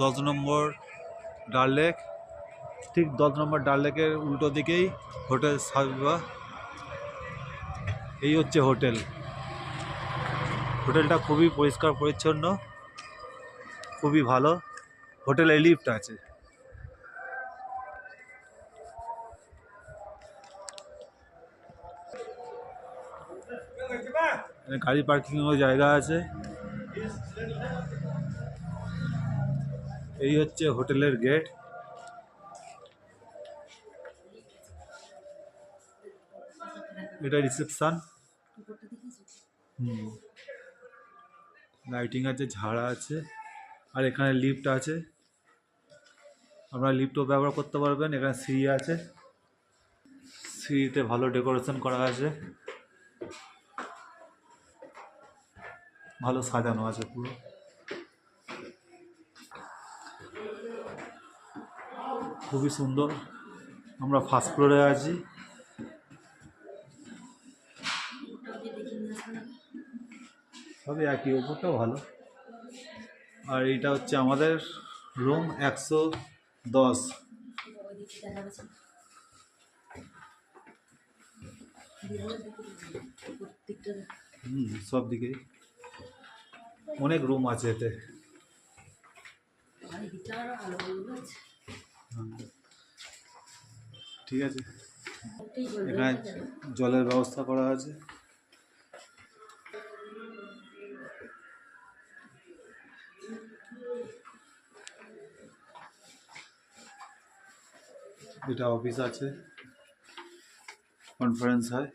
10 নম্বর ডাল লেক, ঠিক 10 নম্বর ডাল লেকের উল্টো দিকেই হোটেল সাবিবা। এই হচ্ছে হোটেল। হোটেলটা খুবই পরিষ্কার পরিচ্ছন্ন, খুবই ভালো। হোটেলে লিফট আছে। গাড়ি পার্কিংয়ের জায়গা আছে। এই হচ্ছে হোটেলের গেট। এটা রিসেপশন। লাইটিং আছে, ঝাড়া আছে, আর এখানে লিফট আছে। আপনারা লিফটও ব্যবহার করতে পারবেন। এখানে সিঁড়ি আছে, সিঁড়িতে ভালো ডেকোরেশন করা আছে, ভালো সাজানো আছে পুরো। খুবই সুন্দর। আমরা ফার্স্ট ফ্লোরে আছি। সবই একই, ওপরটাও ভালো। আর এইটা হচ্ছে আমাদের রুম 110। সব দিকেই অনেক রুম আছে এতে। ঠিক আছে, এখানে জলের ব্যবস্থা করা আছে। এটা অফিস আছে, কনফারেন্স হয়।